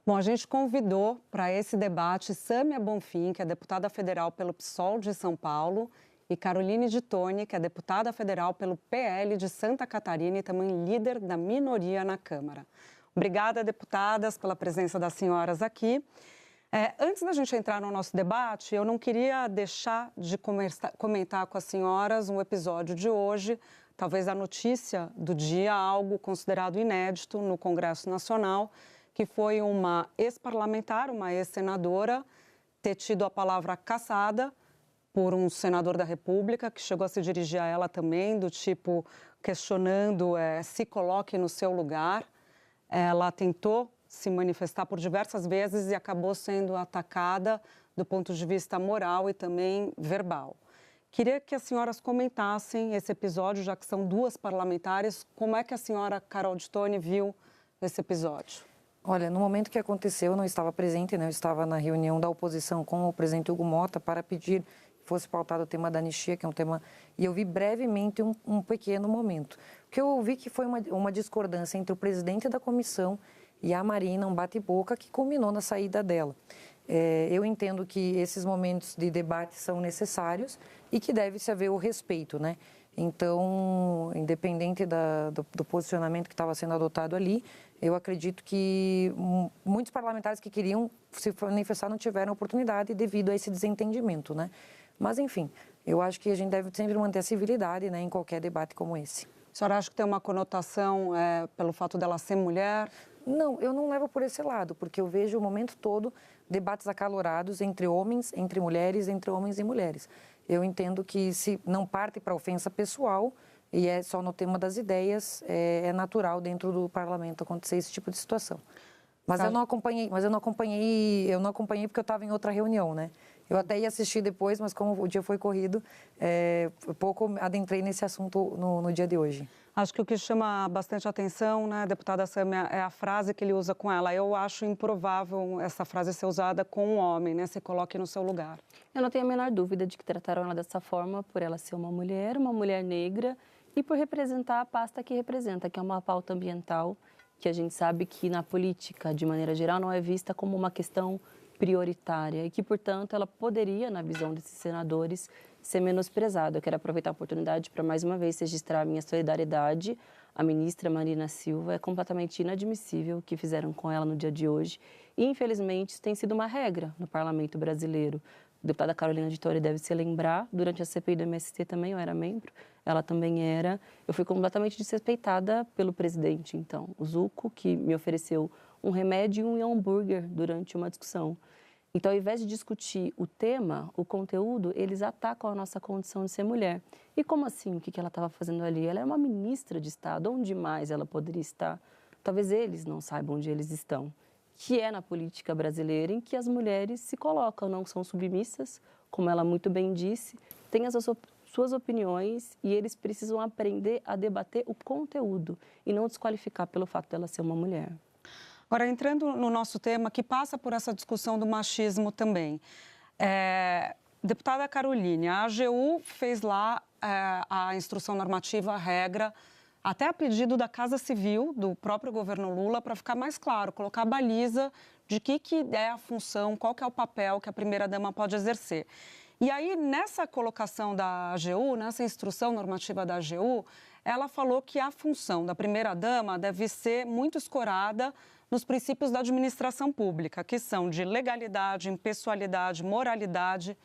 Bom, a gente convidou para esse debate Sâmia Bonfim, que é deputada federal pelo PSOL de São Paulo, e Caroline de Toni, que é deputada federal pelo PL de Santa Catarina e também líder da minoria na Câmara. Obrigada, deputadas, pela presença das senhoras aqui. Antes da gente entrar no nosso debate, eu não queria deixar de comentar com as senhoras um episódio de hoje, talvez a notícia do dia, algo considerado inédito no Congresso Nacional, que foi uma ex-parlamentar, uma ex-senadora, ter tido a palavra cassada por um senador da República, que chegou a se dirigir a ela também, do tipo, questionando, se coloque no seu lugar. Ela tentou se manifestar por diversas vezes e acabou sendo atacada do ponto de vista moral e também verbal. Queria que as senhoras comentassem esse episódio, já que são duas parlamentares. Como é que a senhora Carol de Toni viu esse episódio? Olha, no momento que aconteceu, eu não estava presente, né? Eu estava na reunião da oposição com o presidente Hugo Motta para pedir que fosse pautado o tema da anistia, que é um tema... E eu vi brevemente um pequeno momento. O que eu vi que foi uma discordância entre o presidente da comissão e a Marina, um bate-boca que culminou na saída dela. Eu entendo que esses momentos de debate são necessários e que deve-se haver o respeito, né? Então, independente do posicionamento que estava sendo adotado ali, eu acredito que muitos parlamentares que queriam se manifestar não tiveram oportunidade devido a esse desentendimento, né? Mas, enfim, eu acho que a gente deve sempre manter a civilidade, né, em qualquer debate como esse. A senhora acha que tem uma conotação pelo fato dela ser mulher? Não, eu não levo por esse lado, porque eu vejo o momento todo debates acalorados entre homens, entre mulheres, entre homens e mulheres. Eu entendo que se não parte para ofensa pessoal e é só no tema das ideias, é natural dentro do parlamento acontecer esse tipo de situação. Mas eu não acompanhei porque eu estava em outra reunião, né? Eu até ia assistir depois, mas como o dia foi corrido, pouco adentrei nesse assunto no dia de hoje. Acho que o que chama bastante atenção, né, deputada Sâmia, é a frase que ele usa com ela. Eu acho improvável essa frase ser usada com um homem, né? Se coloque no seu lugar. Eu não tenho a menor dúvida de que trataram ela dessa forma por ela ser uma mulher negra e por representar a pasta que representa, que é uma pauta ambiental, que a gente sabe que na política, de maneira geral, não é vista como uma questão prioritária e que, portanto, ela poderia, na visão desses senadores, ser menosprezada. Eu quero aproveitar a oportunidade para, mais uma vez, registrar a minha solidariedade à ministra Marina Silva. É completamente inadmissível o que fizeram com ela no dia de hoje e, infelizmente, isso tem sido uma regra no parlamento brasileiro. A deputada Carolina de Toni deve se lembrar, durante a CPI do MST também eu era membro, ela também era. Eu fui completamente desrespeitada pelo presidente, então, o Zucco, que me ofereceu um remédio e um hambúrguer durante uma discussão. Então, ao invés de discutir o tema, o conteúdo, eles atacam a nossa condição de ser mulher. E como assim? O que ela estava fazendo ali? Ela é uma ministra de Estado. Onde mais ela poderia estar? Talvez eles não saibam onde eles estão. Que é na política brasileira em que as mulheres se colocam, não são submissas, como ela muito bem disse, têm as suas opiniões e eles precisam aprender a debater o conteúdo e não desqualificar pelo fato dela ser uma mulher. Agora, entrando no nosso tema, que passa por essa discussão do machismo também. Deputada Caroline, a AGU fez lá a instrução normativa, a regra, até a pedido da Casa Civil, do próprio governo Lula, para ficar mais claro, colocar a baliza de que é a função, qual que é o papel que a primeira-dama pode exercer. E aí, nessa colocação da AGU, nessa instrução normativa da AGU, ela falou que a função da primeira-dama deve ser muito escorada nos princípios da administração pública, que são de legalidade, impessoalidade, moralidade,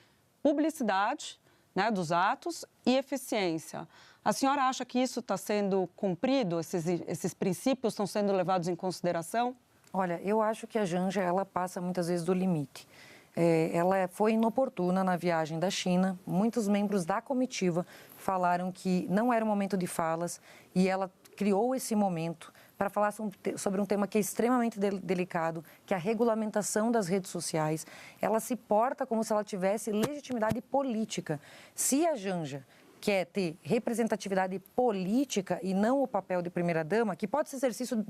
publicidade, né, dos atos e eficiência. A senhora acha que isso está sendo cumprido, esses princípios estão sendo levados em consideração? Olha, eu acho que a Janja, ela passa muitas vezes do limite. Ela foi inoportuna na viagem da China, muitos membros da comitiva falaram que não era o momento de falas e ela criou esse momento para falar sobre um tema que é extremamente delicado, que é a regulamentação das redes sociais. Ela se porta como se ela tivesse legitimidade política. Se a Janja quer ter representatividade política e não o papel de primeira-dama, que pode ser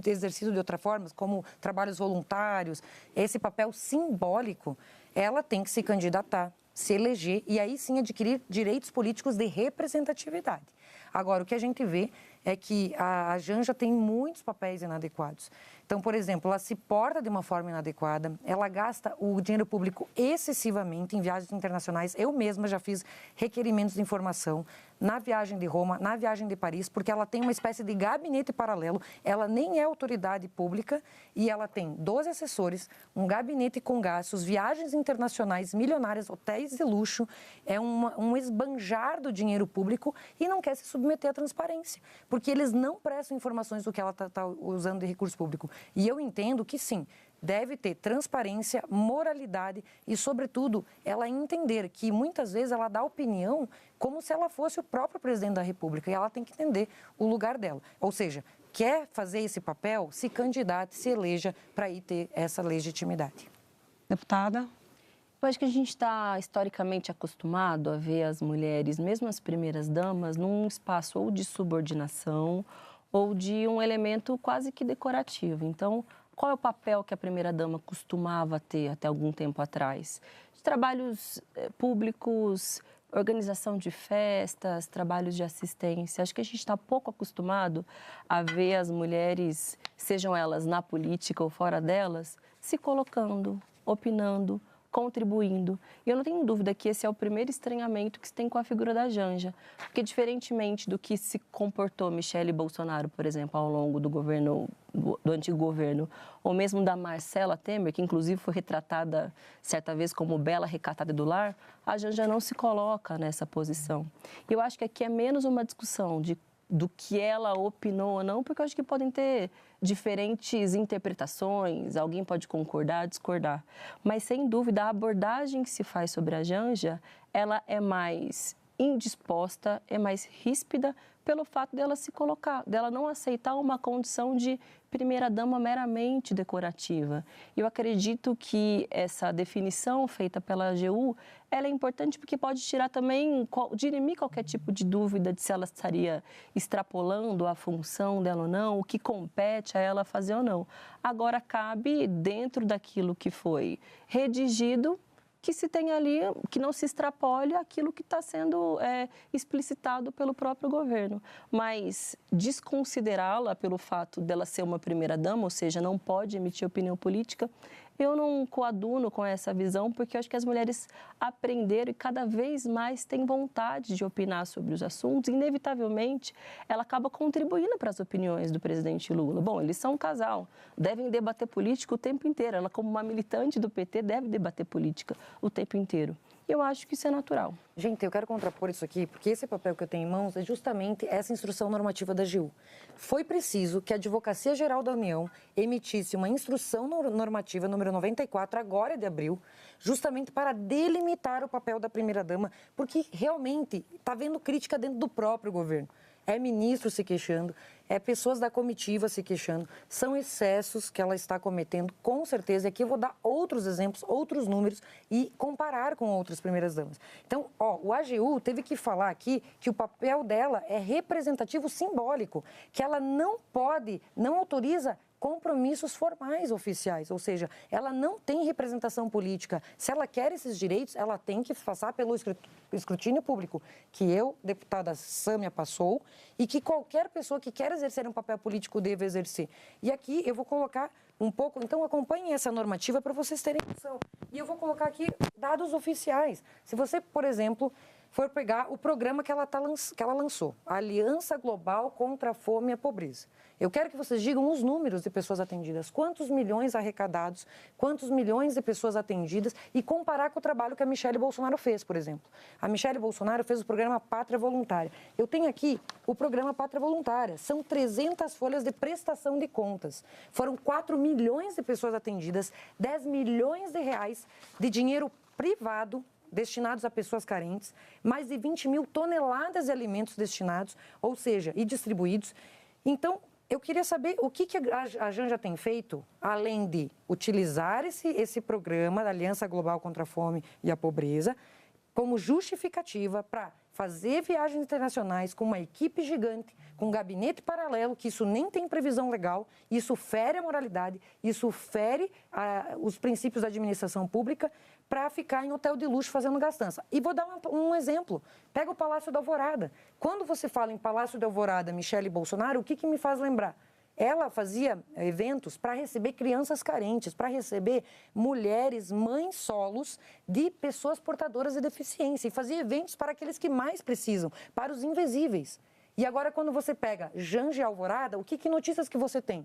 exercido de outra forma, como trabalhos voluntários, esse papel simbólico, ela tem que se candidatar, se eleger e aí sim adquirir direitos políticos de representatividade. Agora, o que a gente vê é que a Janja tem muitos papéis inadequados. Então, por exemplo, ela se porta de uma forma inadequada, ela gasta o dinheiro público excessivamente em viagens internacionais. Eu mesma já fiz requerimentos de informação na viagem de Roma, na viagem de Paris, porque ela tem uma espécie de gabinete paralelo, ela nem é autoridade pública e ela tem 12 assessores, um gabinete com gastos, viagens internacionais milionárias, hotéis de luxo, é um esbanjar do dinheiro público e não quer se submeter à transparência, porque eles não prestam informações do que ela está usando de recurso público. E eu entendo que sim, deve ter transparência, moralidade e, sobretudo, ela entender que muitas vezes ela dá opinião como se ela fosse o próprio presidente da República e ela tem que entender o lugar dela. Ou seja, quer fazer esse papel, se candidate, se eleja para ir ter essa legitimidade. Deputada? Eu acho que a gente está historicamente acostumado a ver as mulheres, mesmo as primeiras damas, num espaço ou de subordinação ou de um elemento quase que decorativo. Então, qual é o papel que a primeira-dama costumava ter até algum tempo atrás? De trabalhos públicos, organização de festas, trabalhos de assistência. Acho que a gente está pouco acostumado a ver as mulheres, sejam elas na política ou fora delas, se colocando, opinando, contribuindo. E eu não tenho dúvida que esse é o primeiro estranhamento que se tem com a figura da Janja, porque diferentemente do que se comportou Michele Bolsonaro, por exemplo, ao longo do governo, do antigo governo, ou mesmo da Marcela Temer, que inclusive foi retratada certa vez como bela, recatada do lar, a Janja não se coloca nessa posição. E eu acho que aqui é menos uma discussão do que ela opinou ou não, porque eu acho que podem ter diferentes interpretações, alguém pode concordar, discordar. Mas, sem dúvida, a abordagem que se faz sobre a Janja, ela é mais indisposta, é mais ríspida pelo fato dela se colocar, dela não aceitar uma condição de primeira-dama meramente decorativa. Eu acredito que essa definição feita pela AGU, ela é importante porque pode tirar também, dirimir qualquer tipo de dúvida de se ela estaria extrapolando a função dela ou não, o que compete a ela fazer ou não. Agora, cabe, dentro daquilo que foi redigido, que se tenha ali, que não se extrapole aquilo que está sendo explicitado pelo próprio governo. Mas desconsiderá-la pelo fato dela ser uma primeira-dama, ou seja, não pode emitir opinião política, eu não coaduno com essa visão, porque eu acho que as mulheres aprenderam e cada vez mais têm vontade de opinar sobre os assuntos. Inevitavelmente, ela acaba contribuindo para as opiniões do presidente Lula. Bom, eles são um casal, devem debater política o tempo inteiro. Ela, como uma militante do PT, deve debater política o tempo inteiro. Eu acho que isso é natural. Gente, eu quero contrapor isso aqui, porque esse papel que eu tenho em mãos é justamente essa instrução normativa da AGU. Foi preciso que a Advocacia Geral da União emitisse uma instrução normativa número 94, agora de abril, justamente para delimitar o papel da primeira-dama, porque realmente está havendo crítica dentro do próprio governo. É ministro se queixando, é pessoas da comitiva se queixando. São excessos que ela está cometendo, com certeza. E aqui eu vou dar outros exemplos, outros números e comparar com outras primeiras-damas. Então, o AGU teve que falar aqui que o papel dela é representativo simbólico, que ela não pode, não autoriza compromissos formais oficiais, ou seja, ela não tem representação política. Se ela quer esses direitos, ela tem que passar pelo escrutínio público, que eu, deputada Sâmia, passou, e que qualquer pessoa que quer exercer um papel político deve exercer. E aqui eu vou colocar um pouco, então acompanhem essa normativa para vocês terem noção. E eu vou colocar aqui dados oficiais. Se você, por exemplo, for pegar o programa que ela lançou, a Aliança Global contra a Fome e a Pobreza. Eu quero que vocês digam os números de pessoas atendidas, quantos milhões arrecadados, quantos milhões de pessoas atendidas e comparar com o trabalho que a Michele Bolsonaro fez, por exemplo. A Michele Bolsonaro fez o programa Pátria Voluntária. Eu tenho aqui o programa Pátria Voluntária. São 300 folhas de prestação de contas. Foram 4 milhões de pessoas atendidas, 10 milhões de reais de dinheiro privado destinados a pessoas carentes, mais de 20 mil toneladas de alimentos destinados, ou seja, e distribuídos. Então, eu queria saber o que a Janja tem feito, além de utilizar esse programa da Aliança Global contra a Fome e a Pobreza, como justificativa para fazer viagens internacionais com uma equipe gigante, com um gabinete paralelo, que isso nem tem previsão legal, isso fere a moralidade, isso fere os princípios da administração pública, para ficar em hotel de luxo fazendo gastança. E vou dar um exemplo. Pega o Palácio da Alvorada. Quando você fala em Palácio da Alvorada, Michele Bolsonaro, o que me faz lembrar? Ela fazia eventos para receber crianças carentes, para receber mulheres, mães solos de pessoas portadoras de deficiência. E fazia eventos para aqueles que mais precisam, para os invisíveis. E agora, quando você pega Janja e Alvorada, que notícias que você tem?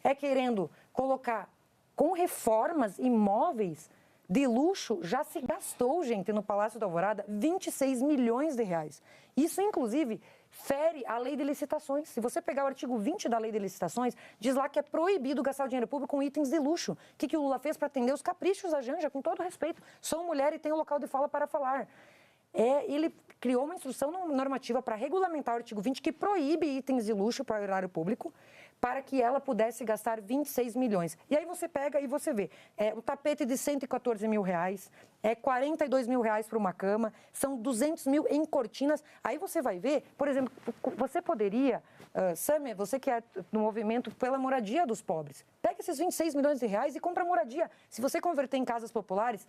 É querendo colocar com reformas imóveis de luxo, já se gastou, gente, no Palácio da Alvorada, 26 milhões de reais. Isso, inclusive, fere a lei de licitações. Se você pegar o artigo 20 da lei de licitações, diz lá que é proibido gastar o dinheiro público com itens de luxo. O que o Lula fez para atender os caprichos da Janja, com todo respeito? Sou mulher e tenho local de fala para falar. Ele criou uma instrução normativa para regulamentar o artigo 20 que proíbe itens de luxo para o erário público, para que ela pudesse gastar 26 milhões. E aí você pega e você vê, o tapete de 114 mil reais, 42 mil reais para uma cama, são 200 mil em cortinas. Aí você vai ver, por exemplo, você poderia, Sâmia, você que é no movimento pela moradia dos pobres, pega esses 26 milhões de reais e compra moradia. Se você converter em casas populares,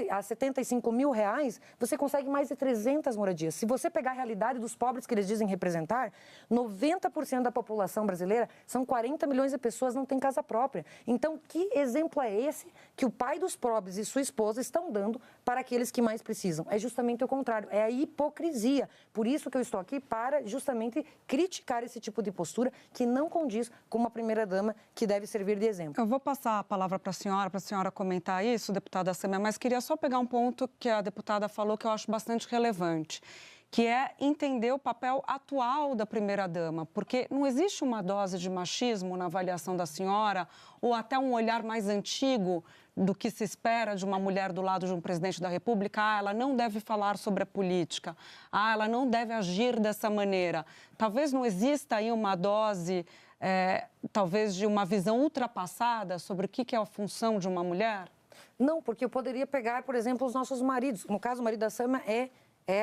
a 75 mil reais, você consegue mais de 300 moradias. Se você pegar a realidade dos pobres que eles dizem representar, 90% da população brasileira, são 40 milhões de pessoas que não têm casa própria. Então, que exemplo é esse que o pai dos pobres e sua esposa estão dando para aqueles que mais precisam? É justamente o contrário, é a hipocrisia. Por isso que eu estou aqui, para justamente criticar esse tipo de postura que não condiz com uma primeira-dama que deve servir de exemplo. Eu vou passar a palavra para a senhora comentar isso, deputada Sâmia, mas queria só pegar um ponto que a deputada falou que eu acho bastante relevante, que é entender o papel atual da primeira-dama, porque não existe uma dose de machismo na avaliação da senhora, ou até um olhar mais antigo do que se espera de uma mulher do lado de um presidente da República. Ela não deve falar sobre a política, ela não deve agir dessa maneira. Talvez não exista aí uma dose, talvez de uma visão ultrapassada sobre o que é a função de uma mulher? Não, porque eu poderia pegar, por exemplo, os nossos maridos. No caso, o marido da Sâmia é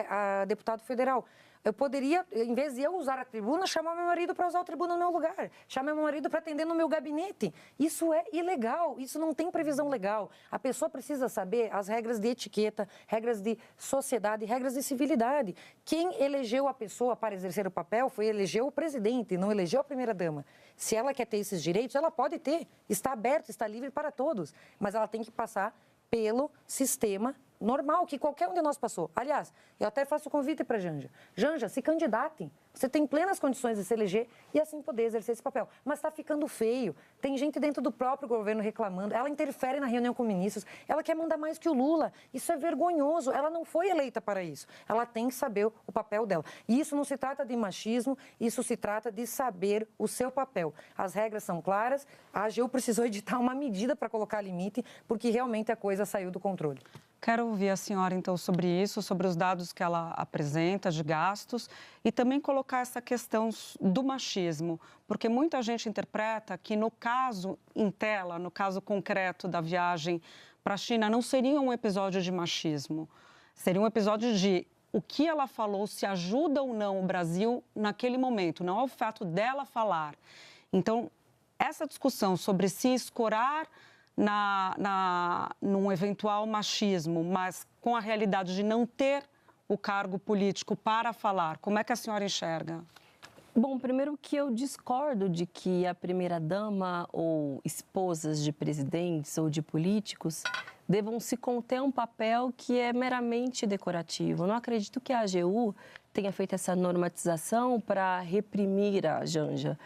a deputado federal. Eu poderia, em vez de eu usar a tribuna, chamar meu marido para usar a tribuna no meu lugar. Chamar meu marido para atender no meu gabinete. Isso é ilegal, isso não tem previsão legal. A pessoa precisa saber as regras de etiqueta, regras de sociedade, regras de civilidade. Quem elegeu a pessoa para exercer o papel elegeu o presidente, não elegeu a primeira-dama. Se ela quer ter esses direitos, ela pode ter. Está aberto, está livre para todos. Mas ela tem que passar pelo sistema normal, que qualquer um de nós passou. Aliás, eu até faço convite para Janja. Janja, se candidate. Você tem plenas condições de se eleger e assim poder exercer esse papel. Mas está ficando feio. Tem gente dentro do próprio governo reclamando. Ela interfere na reunião com ministros. Ela quer mandar mais que o Lula. Isso é vergonhoso. Ela não foi eleita para isso. Ela tem que saber o papel dela. E isso não se trata de machismo, isso se trata de saber o seu papel. As regras são claras. A AGU precisou editar uma medida para colocar limite, porque realmente a coisa saiu do controle. Quero ouvir a senhora, então, sobre isso, sobre os dados que ela apresenta de gastos e também colocar essa questão do machismo, porque muita gente interpreta que no caso em tela, no caso concreto da viagem para a China, não seria um episódio de machismo, seria um episódio de o que ela falou, se ajuda ou não o Brasil naquele momento, não é o fato dela falar. Então, essa discussão sobre se escorar num eventual machismo, mas com a realidade de não ter o cargo político para falar, como é que a senhora enxerga? Bom, primeiro que eu discordo de que a primeira-dama ou esposas de presidentes ou de políticos devam se conter a um papel que é meramente decorativo. Eu não acredito que a AGU tenha feito essa normatização para reprimir a Janja.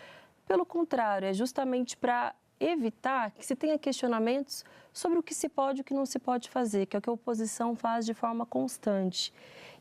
Pelo contrário, é justamente para evitar que se tenha questionamentos sobre o que se pode e o que não se pode fazer, que é o que a oposição faz de forma constante.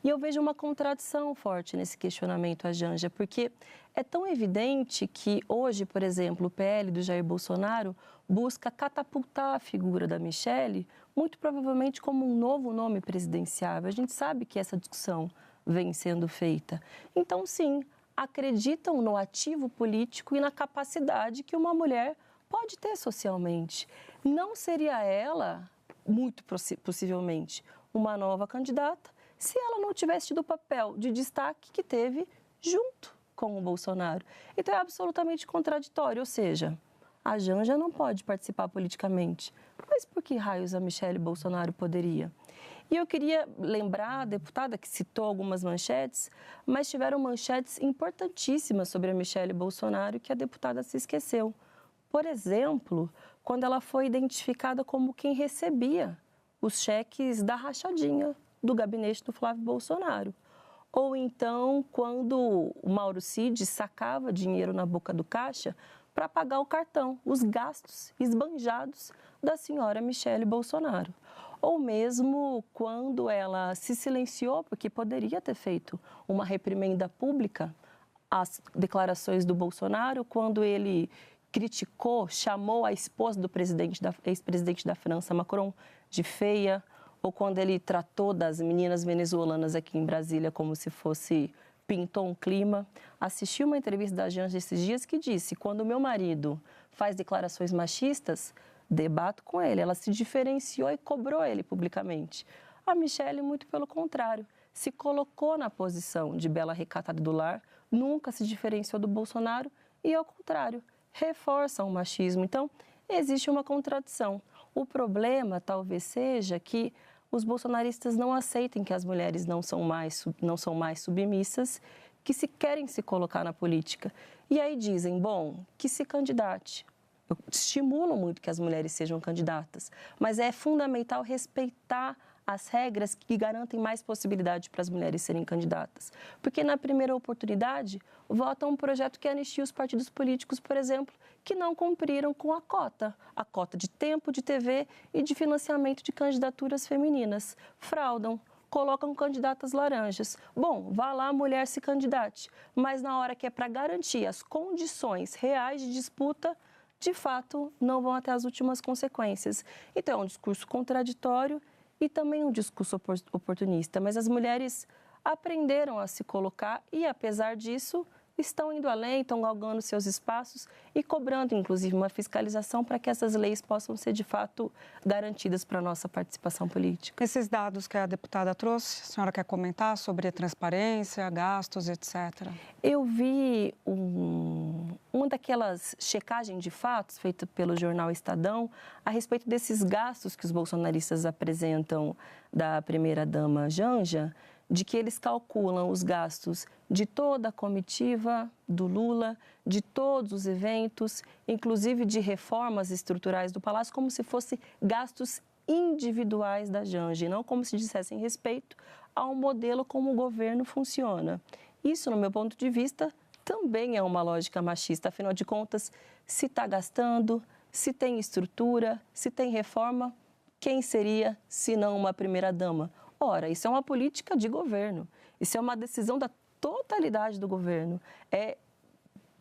E eu vejo uma contradição forte nesse questionamento à Janja, porque é tão evidente que hoje, por exemplo, o PL do Jair Bolsonaro busca catapultar a figura da Michele, muito provavelmente como um novo nome presidenciável. A gente sabe que essa discussão vem sendo feita. Então, sim, acreditam no ativo político e na capacidade que uma mulher pode ter socialmente. Não seria ela, muito possivelmente, uma nova candidata se ela não tivesse tido o papel de destaque que teve junto com o Bolsonaro. Então é absolutamente contraditório, ou seja, a Janja não pode participar politicamente. Mas por que raios a Michelle Bolsonaro poderia? E eu queria lembrar a deputada que citou algumas manchetes, mas tiveram manchetes importantíssimas sobre a Michelle Bolsonaro que a deputada se esqueceu. Por exemplo, quando ela foi identificada como quem recebia os cheques da rachadinha do gabinete do Flávio Bolsonaro. Ou então, quando o Mauro Cid sacava dinheiro na boca do caixa para pagar o cartão, os gastos esbanjados da senhora Michelle Bolsonaro. Ou mesmo quando ela se silenciou, porque poderia ter feito uma reprimenda pública às declarações do Bolsonaro, quando ele criticou, chamou a esposa do ex-presidente da França, Macron, de feia, ou quando ele tratou das meninas venezuelanas aqui em Brasília como se fosse, pintou um clima. Assisti uma entrevista da Janja esses dias que disse, quando meu marido faz declarações machistas, debato com ele. Ela se diferenciou e cobrou ele publicamente. A Michelle, muito pelo contrário, se colocou na posição de bela recatada do lar, nunca se diferenciou do Bolsonaro e, ao contrário, reforça o machismo. Então, existe uma contradição. O problema talvez seja que os bolsonaristas não aceitem que as mulheres não são mais submissas, que se querem se colocar na política. E aí dizem, bom, que se candidate. Eu estimulo muito que as mulheres sejam candidatas, mas é fundamental respeitar as regras que garantem mais possibilidade para as mulheres serem candidatas. Porque na primeira oportunidade, votam um projeto que anistia os partidos políticos, por exemplo, que não cumpriram com a cota de tempo de TV e de financiamento de candidaturas femininas. Fraudam, colocam candidatas laranjas. Bom, vá lá, a mulher se candidate, mas na hora que é para garantir as condições reais de disputa, de fato, não vão até as últimas consequências. Então, é um discurso contraditório e também um discurso oportunista. Mas as mulheres aprenderam a se colocar e, apesar disso, estão indo além, estão galgando seus espaços e cobrando, inclusive, uma fiscalização para que essas leis possam ser, de fato, garantidas para a nossa participação política. Esses dados que a deputada trouxe, a senhora quer comentar sobre transparência, gastos, etc.? Eu vi uma daquelas checagens de fatos feita pelo jornal Estadão a respeito desses gastos que os bolsonaristas apresentam da primeira-dama Janja, de que eles calculam os gastos de toda a comitiva do Lula, de todos os eventos, inclusive de reformas estruturais do Palácio, como se fossem gastos individuais da Janja, e não como se dissessem respeito ao modelo como o governo funciona. Isso, no meu ponto de vista, também é uma lógica machista. Afinal de contas, se está gastando, se tem estrutura, se tem reforma, quem seria, se não uma primeira-dama? Ora, isso é uma política de governo, isso é uma decisão da totalidade do governo. É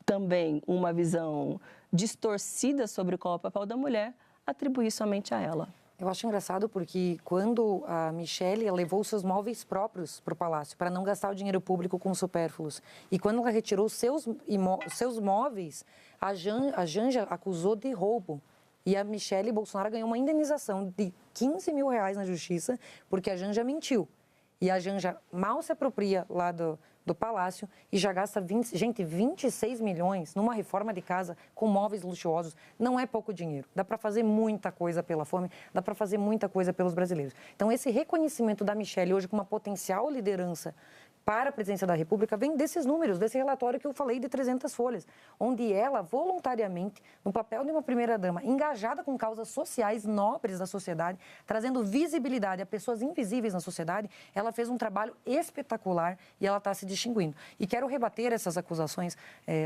também uma visão distorcida sobre qual é o papel da mulher, atribuir somente a ela. Eu acho engraçado porque quando a Michelle levou seus móveis próprios para o Palácio, para não gastar o dinheiro público com supérfluos, e quando ela retirou seus móveis, a Janja acusou de roubo. E a Michelle Bolsonaro ganhou uma indenização de R$15 mil na justiça, porque a Janja mentiu. E a Janja mal se apropria lá do Palácio e já gasta 26 milhões numa reforma de casa com móveis luxuosos. Não é pouco dinheiro. Dá para fazer muita coisa pela fome, dá para fazer muita coisa pelos brasileiros. Então, esse reconhecimento da Michelle hoje como uma potencial liderança para a presidência da República vem desses números, desse relatório que eu falei de 300 folhas, onde ela, voluntariamente, no papel de uma primeira-dama, engajada com causas sociais nobres da sociedade, trazendo visibilidade a pessoas invisíveis na sociedade, ela fez um trabalho espetacular e ela está se distinguindo. E quero rebater essas acusações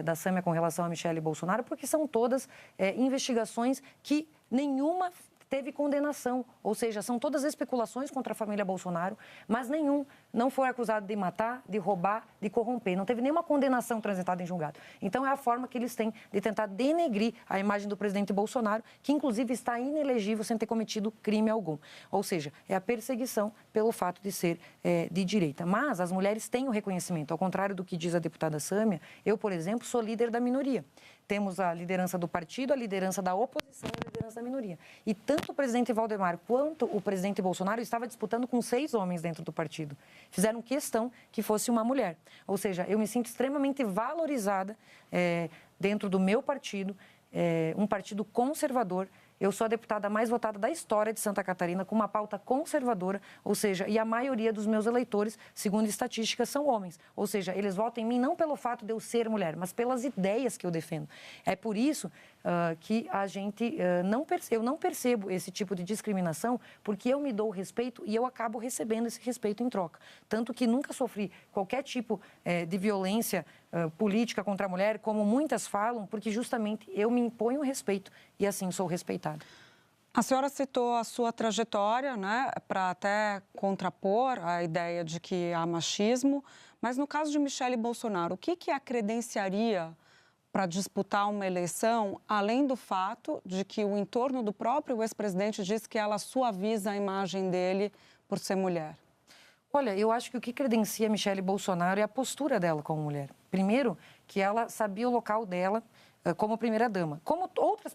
da Sâmia com relação a Michelle Bolsonaro, porque são todas investigações que nenhuma teve condenação, ou seja, são todas especulações contra a família Bolsonaro, mas nenhum não foi acusado de matar, de roubar, de corromper. Não teve nenhuma condenação transitada em julgado. Então, é a forma que eles têm de tentar denegrir a imagem do presidente Bolsonaro, que, inclusive, está inelegível sem ter cometido crime algum. Ou seja, é a perseguição pelo fato de ser de direita. Mas as mulheres têm o reconhecimento. Ao contrário do que diz a deputada Sâmia, eu, por exemplo, sou líder da minoria. Temos a liderança do partido, a liderança da oposição e a liderança liderança da minoria. E tanto o presidente Valdemar quanto o presidente Bolsonaro estavam disputando com 6 homens dentro do partido. Fizeram questão que fosse uma mulher. Ou seja, eu me sinto extremamente valorizada dentro do meu partido, um partido conservador. Eu sou a deputada mais votada da história de Santa Catarina, com uma pauta conservadora, ou seja, e a maioria dos meus eleitores, segundo estatísticas, são homens. Ou seja, eles votam em mim não pelo fato de eu ser mulher, mas pelas ideias que eu defendo. É por isso que a gente eu não percebo esse tipo de discriminação, porque eu me dou o respeito e eu acabo recebendo esse respeito em troca. Tanto que nunca sofri qualquer tipo de violência política contra a mulher, como muitas falam, porque justamente eu me imponho o respeito e assim sou respeitada. A senhora citou a sua trajetória, né, para até contrapor a ideia de que há machismo, mas no caso de Michele Bolsonaro, o que a credenciaria para disputar uma eleição, além do fato de que o entorno do próprio ex-presidente diz que ela suaviza a imagem dele por ser mulher? Olha, eu acho que o que credencia Michele Bolsonaro é a postura dela como mulher. Primeiro, que ela sabia o local dela como primeira-dama, como outras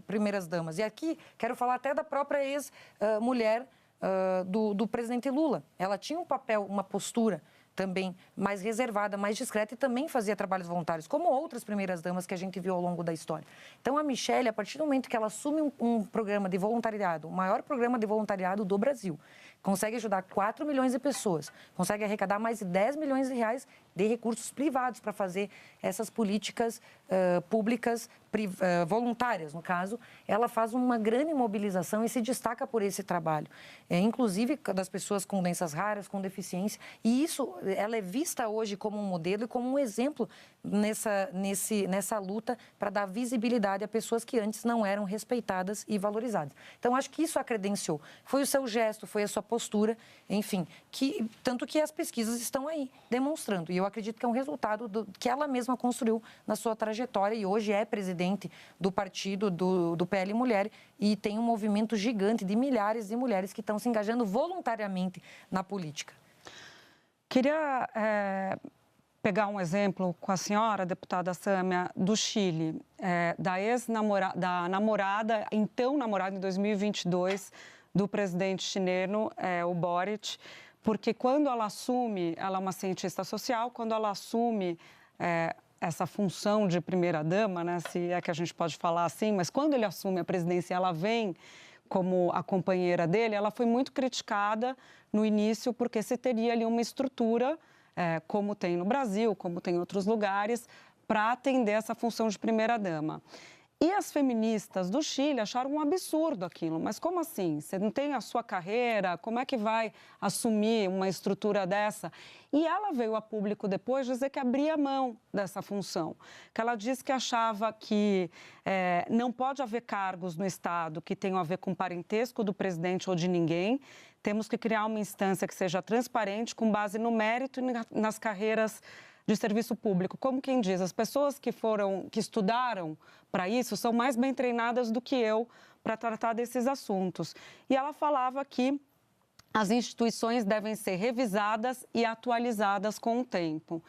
primeiras-damas. E aqui quero falar até da própria ex-mulher do presidente Lula. Ela tinha um papel, uma postura também mais reservada, mais discreta e também fazia trabalhos voluntários, como outras primeiras-damas que a gente viu ao longo da história. Então, a Michele, a partir do momento que ela assume um programa de voluntariado, o maior programa de voluntariado do Brasil, consegue ajudar 4 milhões de pessoas, consegue arrecadar mais de 10 milhões de reais de recursos privados para fazer essas políticas públicas voluntárias, no caso, ela faz uma grande mobilização e se destaca por esse trabalho, inclusive das pessoas com doenças raras, com deficiência, e isso, ela é vista hoje como um modelo e como um exemplo nessa luta para dar visibilidade a pessoas que antes não eram respeitadas e valorizadas. Então, acho que isso a credenciou. Foi o seu gesto, foi a sua postura, enfim, tanto que as pesquisas estão aí demonstrando. E eu acredito que é um resultado que ela mesma construiu na sua trajetória e hoje é presidente do partido do PL Mulher e tem um movimento gigante de milhares de mulheres que estão se engajando voluntariamente na política. Queria pegar um exemplo com a senhora, deputada Sâmia, do Chile, da namorada, então namorada em 2022, do presidente chileno, o Boric, porque quando ela assume, ela é uma cientista social, quando ela assume essa função de primeira-dama, né, se é que a gente pode falar assim, mas quando ele assume a presidência, ela vem como a companheira dele, ela foi muito criticada no início, porque se teria ali uma estrutura, como tem no Brasil, como tem em outros lugares, para atender essa função de primeira-dama. E as feministas do Chile acharam um absurdo aquilo. Mas como assim? Você não tem a sua carreira? Como é que vai assumir uma estrutura dessa? E ela veio a público depois dizer que abria mão dessa função. Que ela disse que achava que não pode haver cargos no Estado que tenham a ver com parentesco do presidente ou de ninguém. Temos que criar uma instância que seja transparente, com base no mérito e nas carreiras de serviço público. Como quem diz, as pessoas que estudaram para isso são mais bem treinadas do que eu para tratar desses assuntos. E ela falava que as instituições devem ser revisadas e atualizadas com o tempo.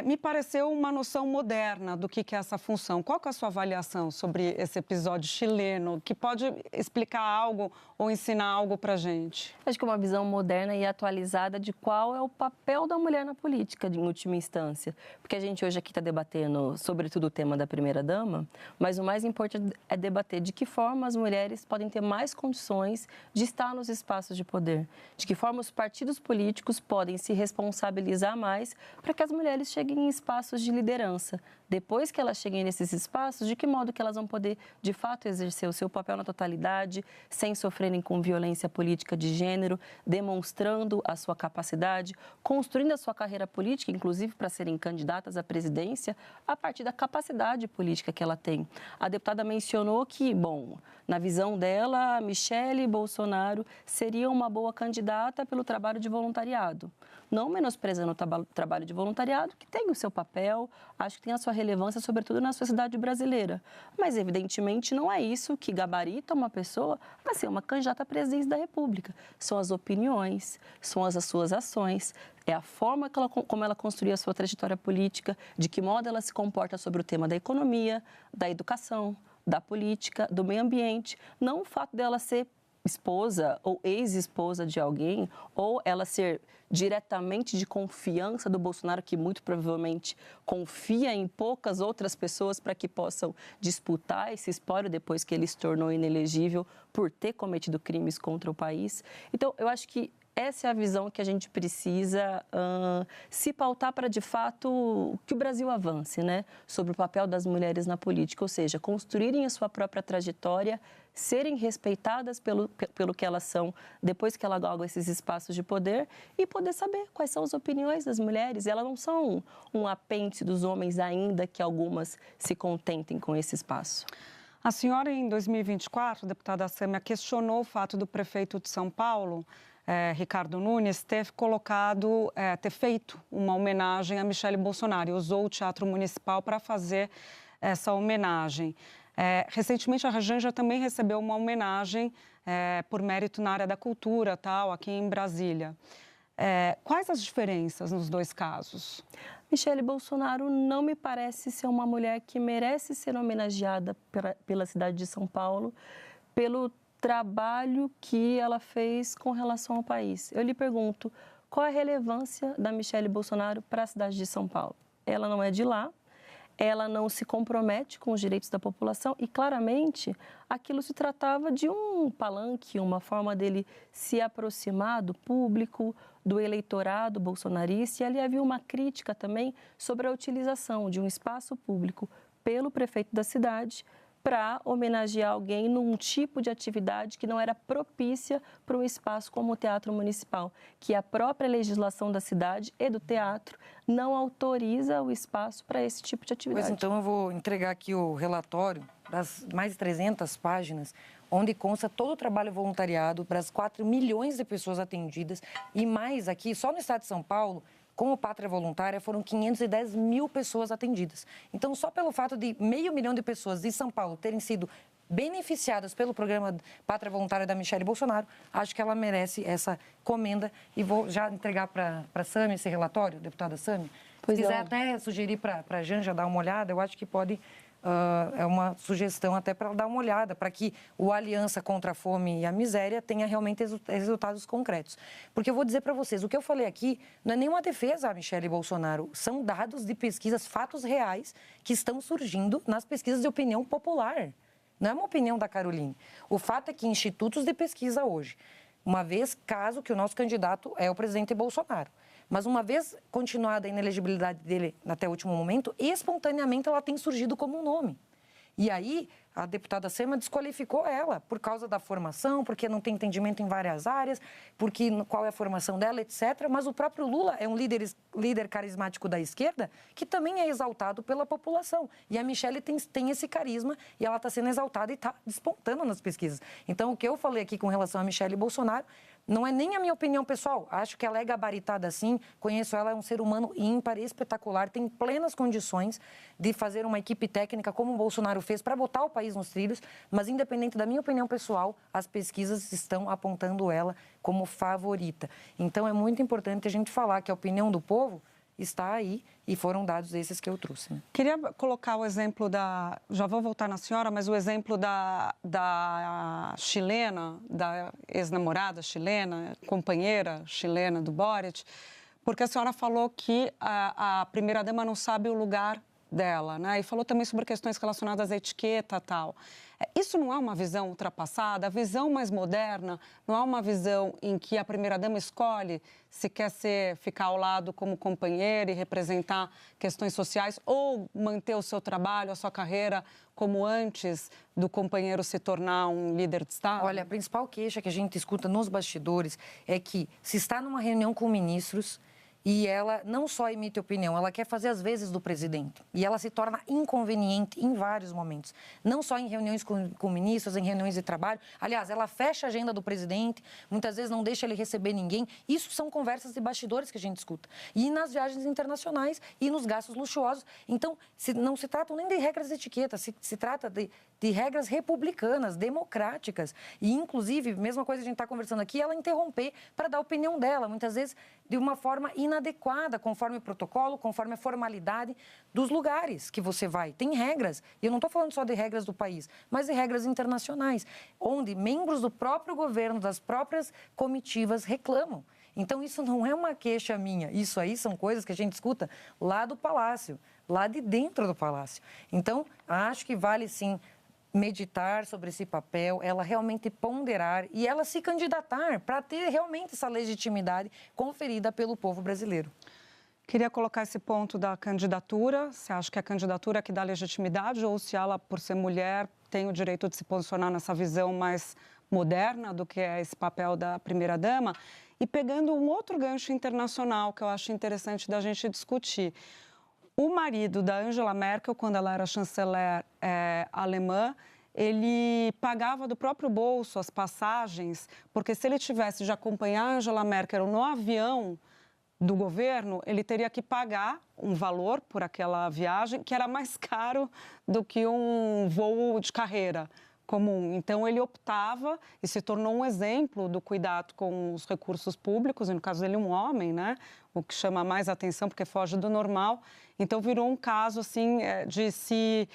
Me pareceu uma noção moderna do que é essa função. Qual que é a sua avaliação sobre esse episódio chileno, que pode explicar algo ou ensinar algo para a gente? Acho que é uma visão moderna e atualizada de qual é o papel da mulher na política, em última instância. Porque a gente hoje aqui está debatendo, sobretudo, o tema da primeira-dama, mas o mais importante é debater de que forma as mulheres podem ter mais condições de estar nos espaços de poder, de que forma os partidos políticos podem se responsabilizar mais para que as mulheres cheguem em espaços de liderança. Depois que elas cheguem nesses espaços, de que modo que elas vão poder, de fato, exercer o seu papel na totalidade, sem sofrerem com violência política de gênero, demonstrando a sua capacidade, construindo a sua carreira política, inclusive para serem candidatas à presidência, a partir da capacidade política que ela tem. A deputada mencionou que, bom, na visão dela, a Michele Bolsonaro seria uma boa candidata pelo trabalho de voluntariado. Não menosprezando o trabalho de voluntariado, que tem o seu papel, acho que tem a sua relevância, sobretudo na sociedade brasileira. Mas, evidentemente, não é isso que gabarita uma pessoa a ser uma candidata à presidência da República. São as opiniões, são as suas ações, é a forma como ela construiu a sua trajetória política, de que modo ela se comporta sobre o tema da economia, da educação, da política, do meio ambiente, não o fato dela ser esposa ou ex-esposa de alguém, ou ela ser diretamente de confiança do Bolsonaro, que muito provavelmente confia em poucas outras pessoas para que possam disputar esse espólio depois que ele se tornou inelegível por ter cometido crimes contra o país. Então, eu acho que essa é a visão que a gente precisa se pautar para, de fato, que o Brasil avance, né? Sobre o papel das mulheres na política, ou seja, construírem a sua própria trajetória, serem respeitadas pelo que elas são depois que elas galgam esses espaços de poder e poder saber quais são as opiniões das mulheres. Elas não são um apêndice dos homens, ainda que algumas se contentem com esse espaço. A senhora, em 2024, deputada Sâmia, questionou o fato do prefeito de São Paulo, Ricardo Nunes, ter feito uma homenagem a Michele Bolsonaro e usou o Teatro Municipal para fazer essa homenagem. Recentemente, a Janja também recebeu uma homenagem por mérito na área da cultura, tal, aqui em Brasília. Quais as diferenças nos dois casos? Michele Bolsonaro não me parece ser uma mulher que merece ser homenageada pela cidade de São Paulo, pelo trabalho que ela fez com relação ao país. Eu lhe pergunto, qual a relevância da Michele Bolsonaro para a cidade de São Paulo? Ela não é de lá, ela não se compromete com os direitos da população e, claramente, aquilo se tratava de um palanque, uma forma dele se aproximar do público, do eleitorado bolsonarista. E ali havia uma crítica também sobre a utilização de um espaço público pelo prefeito da cidade para homenagear alguém num tipo de atividade que não era propícia para um espaço como o Teatro Municipal, que a própria legislação da cidade e do teatro não autoriza o espaço para esse tipo de atividade. Pois então eu vou entregar aqui o relatório das mais de 300 páginas, onde consta todo o trabalho voluntariado para as 4 milhões de pessoas atendidas e mais aqui, só no estado de São Paulo, com o Pátria Voluntária, foram 510 mil pessoas atendidas. Então, só pelo fato de 500 mil de pessoas de São Paulo terem sido beneficiadas pelo programa Pátria Voluntária da Michele Bolsonaro, acho que ela merece essa comenda. E vou já entregar para a Sâmia esse relatório, deputada Sâmia. Se quiser até sugerir para a Janja dar uma olhada, eu acho que pode... é uma sugestão até para dar uma olhada, para que o Aliança contra a Fome e a Miséria tenha realmente resultados concretos. Porque eu vou dizer para vocês, o que eu falei aqui não é nenhuma defesa a Michele Bolsonaro, são dados de pesquisas, fatos reais que estão surgindo nas pesquisas de opinião popular. Não é uma opinião da Caroline. O fato é que institutos de pesquisa hoje, uma vez caso que o nosso candidato é o presidente Bolsonaro, mas uma vez continuada a inelegibilidade dele até o último momento, espontaneamente ela tem surgido como um nome. E aí a deputada Sema desqualificou ela por causa da formação, porque não tem entendimento em várias áreas, porque qual é a formação dela, etc. Mas o próprio Lula é um líder carismático da esquerda que também é exaltado pela população. E a Michele tem esse carisma e ela está sendo exaltada e está despontando nas pesquisas. Então, o que eu falei aqui com relação a Michele Bolsonaro não é nem a minha opinião pessoal. Acho que ela é gabaritada assim, conheço ela, é um ser humano ímpar, espetacular, tem plenas condições de fazer uma equipe técnica como o Bolsonaro fez para botar o país nos trilhos, mas independente da minha opinião pessoal, as pesquisas estão apontando ela como favorita. Então é muito importante a gente falar que a opinião do povo está aí e foram dados esses que eu trouxe. Né? Queria colocar o exemplo da... Já vou voltar na senhora, mas o exemplo da chilena, da ex-namorada chilena, companheira chilena do Boric, porque a senhora falou que a primeira-dama não sabe o lugar dela, né? E falou também sobre questões relacionadas à etiqueta e tal. Isso não é uma visão ultrapassada? A visão mais moderna não é uma visão em que a primeira-dama escolhe se quer ficar ao lado como companheira e representar questões sociais ou manter o seu trabalho, a sua carreira, como antes do companheiro se tornar um líder de Estado? Olha, a principal queixa que a gente escuta nos bastidores é que se está numa reunião com ministros e ela não só emite opinião, ela quer fazer as vezes do presidente. E ela se torna inconveniente em vários momentos. Não só em reuniões com ministros, em reuniões de trabalho. Aliás, ela fecha a agenda do presidente, muitas vezes não deixa ele receber ninguém. Isso são conversas de bastidores que a gente escuta. E nas viagens internacionais e nos gastos luxuosos. Então, não se trata nem de regras de etiqueta, se trata de regras republicanas, democráticas. E, inclusive, mesma coisa que a gente está conversando aqui, ela interromper para dar a opinião dela, muitas vezes de uma forma inadequada. inadequada conforme o protocolo, conforme a formalidade dos lugares que você vai. Tem regras, e eu não estou falando só de regras do país, mas de regras internacionais, onde membros do próprio governo, das próprias comitivas reclamam. Então, isso não é uma queixa minha, isso aí são coisas que a gente escuta lá do Palácio, lá de dentro do Palácio. Então, acho que vale sim meditar sobre esse papel, ela realmente ponderar e ela se candidatar para ter realmente essa legitimidade conferida pelo povo brasileiro. Queria colocar esse ponto da candidatura. Você acha que é a candidatura que dá legitimidade ou se ela, por ser mulher, tem o direito de se posicionar nessa visão mais moderna do que é esse papel da primeira-dama? E pegando um outro gancho internacional que eu acho interessante da gente discutir. O marido da Angela Merkel, quando ela era chanceler alemã, ele pagava do próprio bolso as passagens, porque se ele tivesse de acompanhar a Angela Merkel no avião do governo, ele teria que pagar um valor por aquela viagem que era mais caro do que um voo de carreira comum. Então, ele optava e se tornou um exemplo do cuidado com os recursos públicos, e no caso dele, um homem, né? O que chama mais atenção, porque foge do normal. Então, virou um caso, assim, de se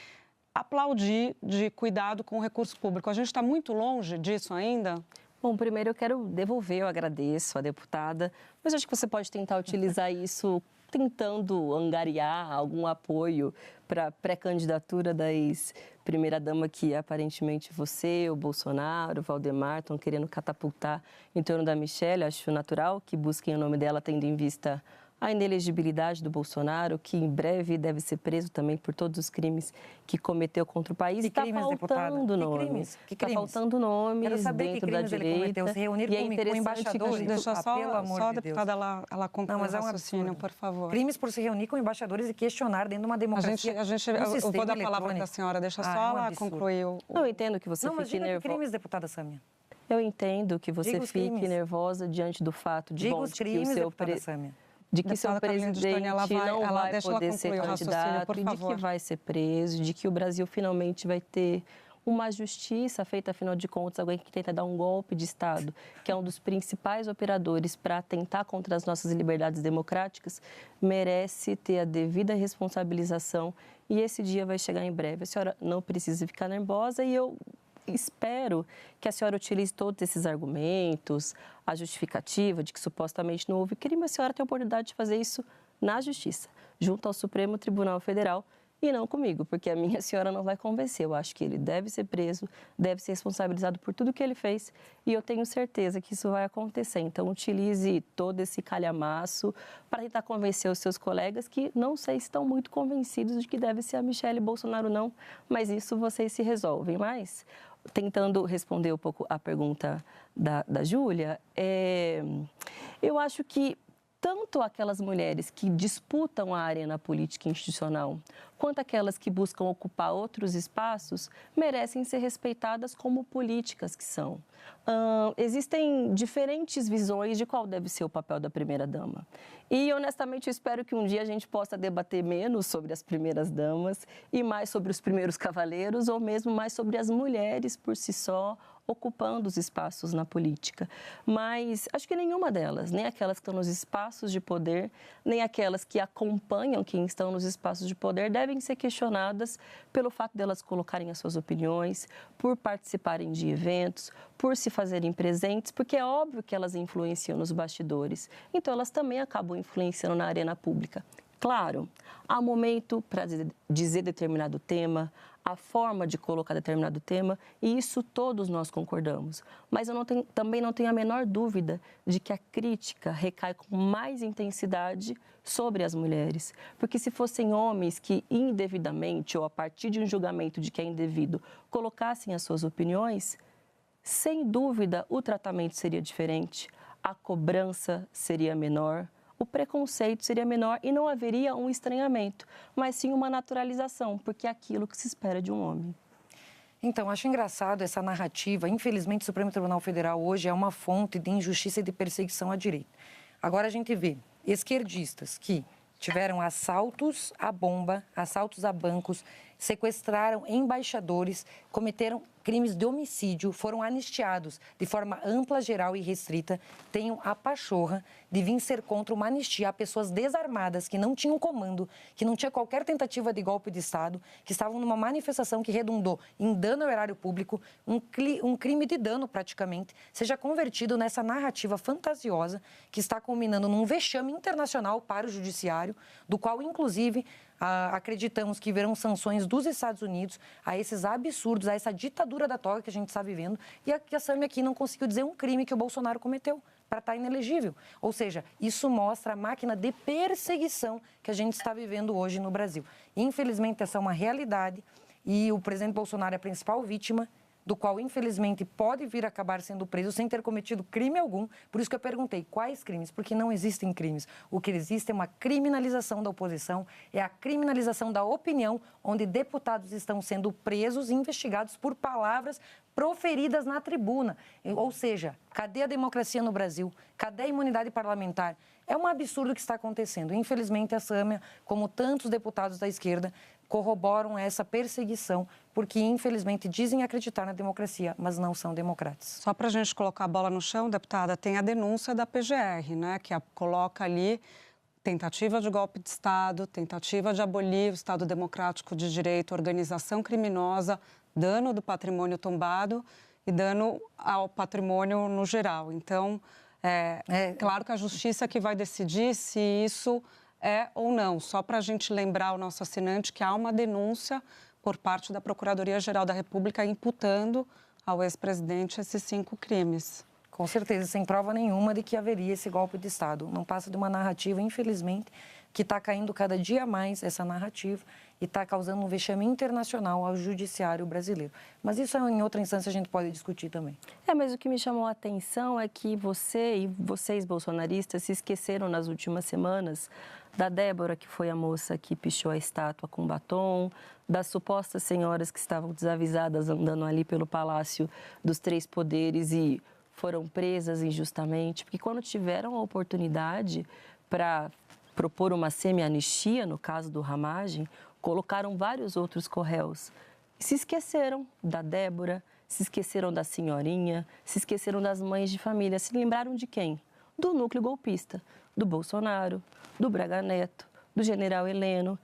aplaudir, de cuidado com o recurso público. A gente está muito longe disso ainda? Bom, primeiro eu quero devolver, eu agradeço a deputada, mas acho que você pode tentar utilizar isso tentando angariar algum apoio para a pré-candidatura da ex-primeira-dama, que aparentemente você, o Bolsonaro, o Valdemar estão querendo catapultar em torno da Michelle. Acho natural que busquem o nome dela, tendo em vista a inelegibilidade do Bolsonaro, que em breve deve ser preso também por todos os crimes que cometeu contra o país. Está faltando nomes. Está faltando nomes dentro da direita. Se reunir com embaixadores. Deixa só a deputada ela concluir o raciocínio, por favor. Crimes por se reunir com embaixadores e questionar dentro de uma democracia. Eu vou dar a palavra para a senhora, deixa só ela concluir o... Eu entendo que você fique nervosa. Crimes, deputada Sâmia. Eu entendo que você fique nervosa diante do fato de os crimes, deputada Sâmia. De que seu presidente não vai poder ser candidato, de que vai ser preso, de que o Brasil finalmente vai ter uma justiça feita, afinal de contas, alguém que tenta dar um golpe de Estado, que é um dos principais operadores para atentar contra as nossas liberdades democráticas, merece ter a devida responsabilização e esse dia vai chegar em breve. A senhora não precisa ficar nervosa e eu espero que a senhora utilize todos esses argumentos, a justificativa de que supostamente não houve crime. A senhora tem a oportunidade de fazer isso na Justiça, junto ao Supremo Tribunal Federal e não comigo, porque a minha senhora não vai convencer. Eu acho que ele deve ser preso, deve ser responsabilizado por tudo que ele fez e eu tenho certeza que isso vai acontecer. Então, utilize todo esse calhamaço para tentar convencer os seus colegas que não sei se estão muito convencidos de que deve ser a Michelle Bolsonaro não, mas isso vocês se resolvem. Mas, tentando responder um pouco a pergunta da Júlia, eu acho que tanto aquelas mulheres que disputam a arena política institucional, quanto aquelas que buscam ocupar outros espaços, merecem ser respeitadas como políticas que são. Existem diferentes visões de qual deve ser o papel da primeira-dama. E, honestamente, eu espero que um dia a gente possa debater menos sobre as primeiras-damas e mais sobre os primeiros cavaleiros, ou mesmo mais sobre as mulheres por si só, ocupando os espaços na política. Mas acho que nenhuma delas, nem aquelas que estão nos espaços de poder, nem aquelas que acompanham quem estão nos espaços de poder, devem ser questionadas pelo fato delas colocarem as suas opiniões, por participarem de eventos, por se fazerem presentes, porque é óbvio que elas influenciam nos bastidores. Então, elas também acabam influenciando na arena pública. Claro, há momento para dizer determinado tema, a forma de colocar determinado tema, e isso todos nós concordamos. Mas eu também não tenho a menor dúvida de que a crítica recai com mais intensidade sobre as mulheres. Porque se fossem homens que indevidamente, ou a partir de um julgamento de que é indevido, colocassem as suas opiniões, sem dúvida o tratamento seria diferente, a cobrança seria menor, o preconceito seria menor e não haveria um estranhamento, mas sim uma naturalização, porque é aquilo que se espera de um homem. Então, acho engraçado essa narrativa. Infelizmente, o Supremo Tribunal Federal hoje é uma fonte de injustiça e de perseguição à direita. Agora a gente vê esquerdistas que tiveram assaltos à bomba, assaltos a bancos, sequestraram embaixadores, cometeram crimes de homicídio, foram anistiados de forma ampla, geral e restrita, tenham a pachorra de vir ser contra uma anistia a pessoas desarmadas, que não tinham comando, que não tinha qualquer tentativa de golpe de Estado, que estavam numa manifestação que redundou em dano ao erário público, um crime de dano praticamente, seja convertido nessa narrativa fantasiosa que está culminando num vexame internacional para o judiciário, do qual, inclusive, acreditamos que verão sanções dos Estados Unidos a esses absurdos, a essa ditadura da toga que a gente está vivendo, e a Sami aqui não conseguiu dizer um crime que o Bolsonaro cometeu para estar inelegível. Ou seja, isso mostra a máquina de perseguição que a gente está vivendo hoje no Brasil. Infelizmente, essa é uma realidade e o presidente Bolsonaro é a principal vítima, do qual, infelizmente, pode vir a acabar sendo preso sem ter cometido crime algum. Por isso que eu perguntei, quais crimes? Porque não existem crimes. O que existe é uma criminalização da oposição, é a criminalização da opinião, onde deputados estão sendo presos e investigados por palavras proferidas na tribuna. Ou seja, cadê a democracia no Brasil? Cadê a imunidade parlamentar? É um absurdo o que está acontecendo. Infelizmente, a Sâmia, como tantos deputados da esquerda, corroboram essa perseguição, porque, infelizmente, dizem acreditar na democracia, mas não são democratas. Só para a gente colocar a bola no chão, deputada, tem a denúncia da PGR, né, que coloca ali tentativa de golpe de Estado, tentativa de abolir o Estado Democrático de Direito, organização criminosa, dano do patrimônio tombado e dano ao patrimônio no geral. Então, claro que a justiça que vai decidir se isso é ou não. Só para a gente lembrar o nosso assinante que há uma denúncia por parte da Procuradoria-Geral da República imputando ao ex-presidente esses 5 crimes. Com certeza, sem prova nenhuma de que haveria esse golpe de Estado. Não passa de uma narrativa, infelizmente, que está caindo cada dia mais essa narrativa e está causando um vexame internacional ao judiciário brasileiro. Mas isso, em outra instância, a gente pode discutir também. Mas o que me chamou a atenção é que você e vocês, bolsonaristas, se esqueceram nas últimas semanas da Débora, que foi a moça que pichou a estátua com batom, das supostas senhoras que estavam desavisadas andando ali pelo Palácio dos Três Poderes e foram presas injustamente, porque quando tiveram a oportunidade para propor uma semi-anistia, no caso do Ramagem, colocaram vários outros corréus. Se esqueceram da Débora, se esqueceram da senhorinha, se esqueceram das mães de família. Se lembraram de quem? Do núcleo golpista, do Bolsonaro, do Braga Neto, do general Heleno.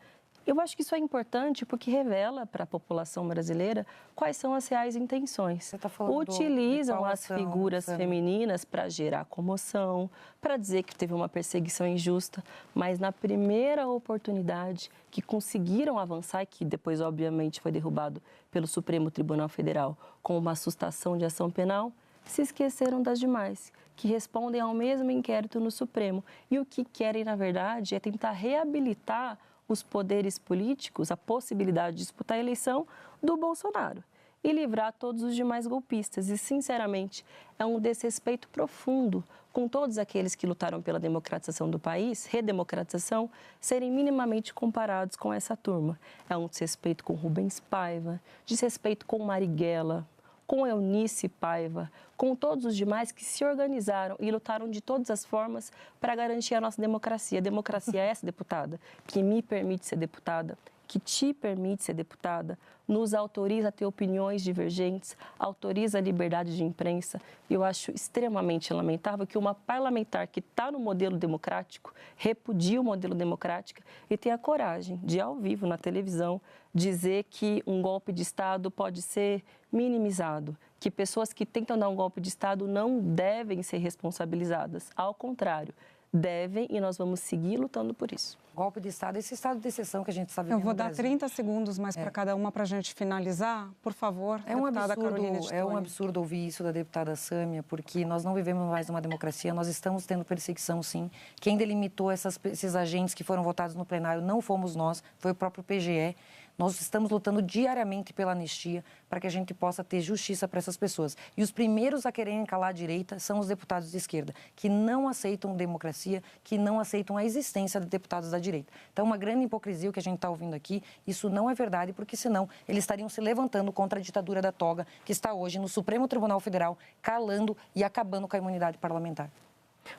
Eu acho que isso é importante porque revela para a população brasileira quais são as reais intenções. Você tá falando utilizam as figuras femininas para gerar comoção, para dizer que teve uma perseguição injusta, mas na primeira oportunidade que conseguiram avançar, e que depois, obviamente, foi derrubado pelo Supremo Tribunal Federal com uma sustação de ação penal, se esqueceram das demais, que respondem ao mesmo inquérito no Supremo. E o que querem, na verdade, é tentar reabilitar os poderes políticos, a possibilidade de disputar a eleição do Bolsonaro e livrar todos os demais golpistas. E, sinceramente, é um desrespeito profundo com todos aqueles que lutaram pela democratização do país, redemocratização, serem minimamente comparados com essa turma. É um desrespeito com Rubens Paiva, desrespeito com Marighella, com Eunice Paiva, com todos os demais que se organizaram e lutaram de todas as formas para garantir a nossa democracia. A democracia é essa, deputada, que me permite ser deputada, que te permite ser deputada, nos autoriza a ter opiniões divergentes, autoriza a liberdade de imprensa. Eu acho extremamente lamentável que uma parlamentar que está no modelo democrático repudie o modelo democrático e tenha coragem de, ao vivo, na televisão, dizer que um golpe de Estado pode ser minimizado, que pessoas que tentam dar um golpe de Estado não devem ser responsabilizadas. Ao contrário, devem e nós vamos seguir lutando por isso. Golpe de Estado, esse estado de exceção que a gente está vivendo. Eu vou dar 30 segundos mais para cada uma para a gente finalizar. Por favor, deputada Carolina de Toni. É um absurdo ouvir isso da deputada Sâmia, porque nós não vivemos mais numa democracia, nós estamos tendo perseguição, sim. Quem delimitou esses agentes que foram votados no plenário não fomos nós, foi o próprio PGE. Nós estamos lutando diariamente pela anistia para que a gente possa ter justiça para essas pessoas. E os primeiros a quererem calar a direita são os deputados de esquerda, que não aceitam democracia, que não aceitam a existência de deputados da direita. Então, uma grande hipocrisia o que a gente está ouvindo aqui. Isso não é verdade, porque senão eles estariam se levantando contra a ditadura da toga, que está hoje no Supremo Tribunal Federal, calando e acabando com a imunidade parlamentar.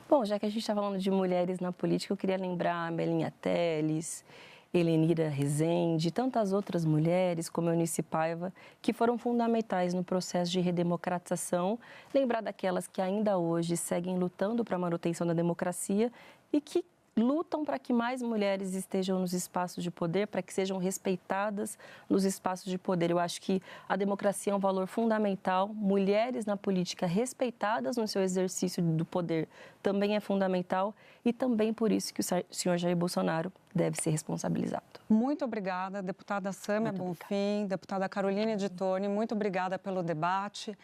Bom, já que a gente está falando de mulheres na política, eu queria lembrar a Melinha Teles, Helenira Rezende, tantas outras mulheres, como Eunice Paiva, que foram fundamentais no processo de redemocratização. Lembrar daquelas que ainda hoje seguem lutando para a manutenção da democracia e que lutam para que mais mulheres estejam nos espaços de poder, para que sejam respeitadas nos espaços de poder. Eu acho que a democracia é um valor fundamental. Mulheres na política respeitadas no seu exercício do poder também é fundamental e também por isso que o senhor Jair Bolsonaro deve ser responsabilizado. Muito obrigada, deputada Sâmia Bonfim, deputada Caroline de Toni, muito obrigada pelo debate.